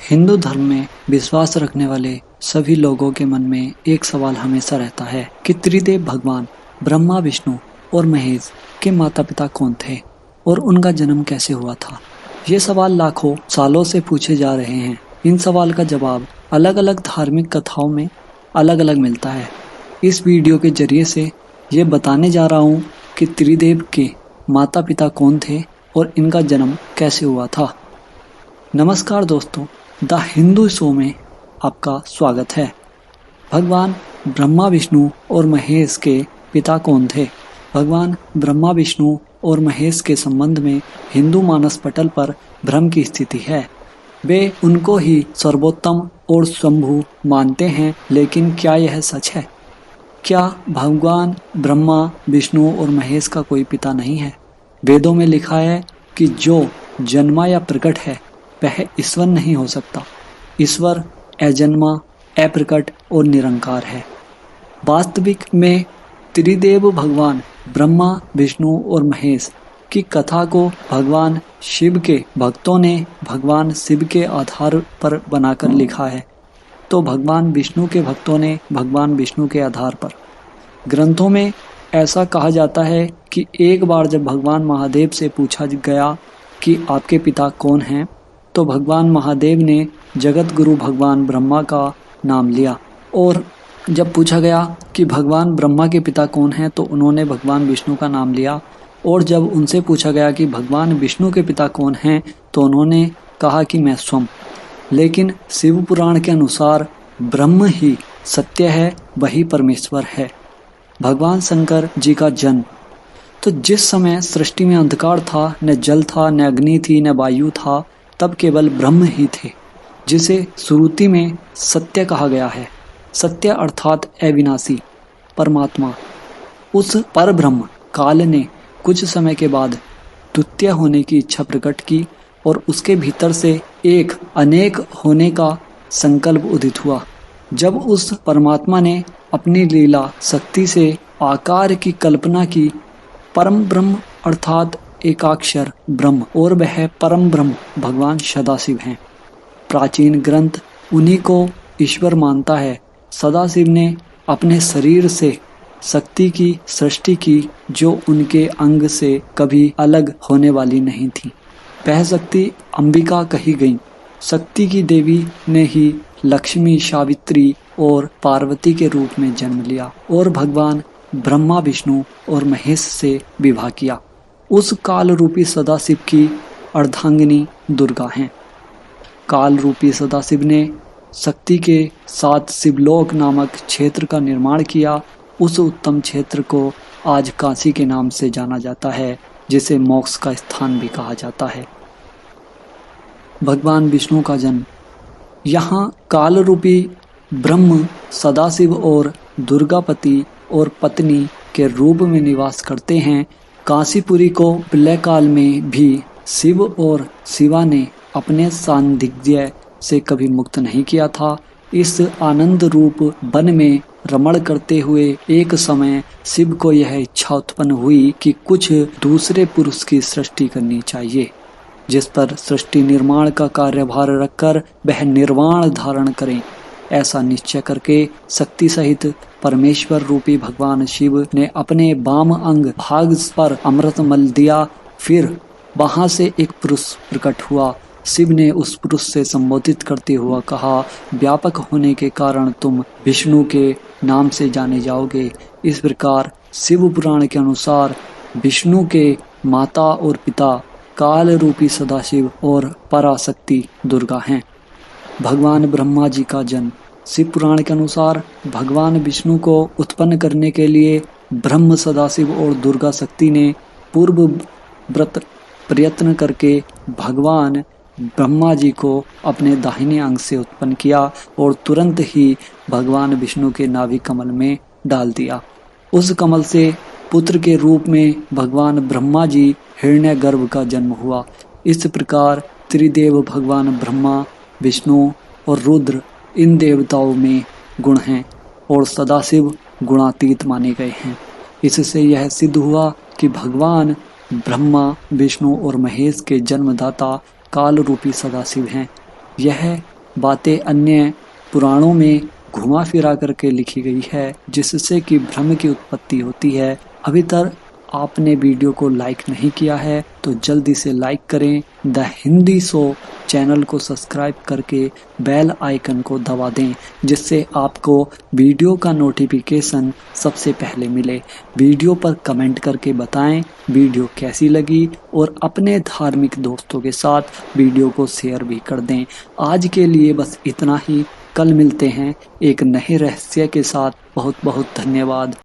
हिंदू धर्म में विश्वास रखने वाले सभी लोगों के मन में एक सवाल हमेशा रहता है कि त्रिदेव भगवान ब्रह्मा, विष्णु और महेश के माता पिता कौन थे और उनका जन्म कैसे हुआ था। ये सवाल लाखों सालों से पूछे जा रहे हैं। इन सवाल का जवाब अलग अलग धार्मिक कथाओं में अलग अलग मिलता है। इस वीडियो के जरिए से ये बताने जा रहा हूँ कि त्रिदेव के माता पिता कौन थे और इनका जन्म कैसे हुआ था। नमस्कार दोस्तों, द हिंदू शो में आपका स्वागत है। भगवान ब्रह्मा, विष्णु और महेश के पिता कौन थे। भगवान ब्रह्मा, विष्णु और महेश के संबंध में हिंदू मानस पटल पर भ्रम की स्थिति है। वे उनको ही सर्वोत्तम और शंभु मानते हैं, लेकिन क्या यह सच है? क्या भगवान ब्रह्मा, विष्णु और महेश का कोई पिता नहीं है? वेदों में लिखा है कि जो जन्मा या प्रकट है वह ईश्वर नहीं हो सकता। ईश्वर अजन्मा, अप्रकट और निरंकार है। वास्तविक में त्रिदेव भगवान ब्रह्मा, विष्णु और महेश की कथा को भगवान शिव के भक्तों ने भगवान शिव के आधार पर बनाकर लिखा है, तो भगवान विष्णु के भक्तों ने भगवान विष्णु के आधार पर। ग्रंथों में ऐसा कहा जाता है कि एक बार जब भगवान महादेव से पूछा गया कि आपके पिता कौन हैं, तो भगवान महादेव ने जगत गुरु भगवान ब्रह्मा का नाम लिया, और जब पूछा गया कि भगवान ब्रह्मा के पिता कौन हैं, तो उन्होंने भगवान विष्णु का नाम लिया, और जब उनसे पूछा गया कि भगवान विष्णु के पिता कौन हैं, तो उन्होंने कहा कि मैं स्वयं। लेकिन शिव पुराण के अनुसार ब्रह्म ही सत्य है, वही परमेश्वर है। भगवान शंकर जी का जन्म। तो जिस समय सृष्टि में अंधकार था, न जल था, न अग्नि थी, न वायु था, तब केवल ब्रह्म ही थे, जिसे श्रुति में सत्य कहा गया है। सत्य अर्थात अविनाशी परमात्मा। उस पर ब्रह्म काल ने कुछ समय के बाद द्वितीय होने की इच्छा प्रकट की, और उसके भीतर से एक अनेक होने का संकल्प उदित हुआ। जब उस परमात्मा ने अपनी लीला शक्ति से आकार की कल्पना की, परम ब्रह्म अर्थात एकाक्षर ब्रह्म, और वह परम ब्रह्म भगवान सदाशिव हैं। प्राचीन ग्रंथ उन्हीं को ईश्वर मानता है। सदाशिव ने अपने शरीर से शक्ति की सृष्टि की, जो उनके अंग से कभी अलग होने वाली नहीं थी। वह शक्ति अंबिका कही गई। शक्ति की देवी ने ही लक्ष्मी, सावित्री और पार्वती के रूप में जन्म लिया, और भगवान ब्रह्मा, विष्णु और महेश से विवाह किया। उस काल रूपी सदाशिव की अर्धांगिनी दुर्गा हैं। काल रूपी सदाशिव ने शक्ति के साथ शिवलोक नामक क्षेत्र का निर्माण किया। उस उत्तम क्षेत्र को आज काशी के नाम से जाना जाता है, जिसे मोक्ष का स्थान भी कहा जाता है। भगवान विष्णु का जन्म। यहाँ काल रूपी ब्रह्म सदाशिव और दुर्गापति और पत्नी के रूप में निवास करते हैं। काशीपुरी को प्रलय काल में भी शिव और शिवा ने अपने सान्निध्य से कभी मुक्त नहीं किया था। इस आनंद रूप वन में रमण करते हुए एक समय शिव को यह इच्छा उत्पन्न हुई कि कुछ दूसरे पुरुष की सृष्टि करनी चाहिए, जिस पर सृष्टि निर्माण का कार्यभार रखकर वह निर्वाण धारण करें। ऐसा निश्चय करके शक्ति सहित परमेश्वर रूपी भगवान शिव ने अपने वाम अंग भाग पर अमृत मल दिया। फिर वहां से एक पुरुष प्रकट हुआ। शिव ने उस पुरुष से संबोधित करते हुआ कहा, व्यापक होने के कारण तुम विष्णु के नाम से जाने जाओगे। इस प्रकार शिव पुराण के अनुसार विष्णु के माता और पिता काल रूपी सदाशिव और पराशक्ति दुर्गा हैं। भगवान ब्रह्मा जी का जन्म। शिव पुराण के अनुसार भगवान विष्णु को उत्पन्न करने के लिए ब्रह्म, सदाशिव और दुर्गा शक्ति ने पूर्व व्रत प्रयत्न करके भगवान ब्रह्मा जी को अपने दाहिने अंग से उत्पन्न किया, और तुरंत ही भगवान विष्णु के नाभि कमल में डाल दिया। उस कमल से पुत्र के रूप में भगवान ब्रह्मा जी हिरण्यगर्भ का जन्म हुआ। इस प्रकार त्रिदेव भगवान ब्रह्मा, विष्णु और रुद्र इन देवताओं में गुण हैं, और सदाशिव गुणातीत माने गए हैं। इससे यह सिद्ध हुआ कि भगवान ब्रह्मा, विष्णु और महेश के जन्मदाता काल रूपी सदाशिव हैं। यह बातें अन्य पुराणों में घुमा फिरा करके लिखी गई है, जिससे कि भ्रम की उत्पत्ति होती है। अभी तक आपने वीडियो को लाइक नहीं किया है तो जल्दी से लाइक करें। द हिंदी शो चैनल को सब्सक्राइब करके बेल आइकन को दबा दें, जिससे आपको वीडियो का नोटिफिकेशन सबसे पहले मिले। वीडियो पर कमेंट करके बताएं वीडियो कैसी लगी और अपने धार्मिक दोस्तों के साथ वीडियो को शेयर भी कर दें। आज के लिए बस इतना ही। कल मिलते हैं एक नए रहस्य के साथ। बहुत बहुत धन्यवाद।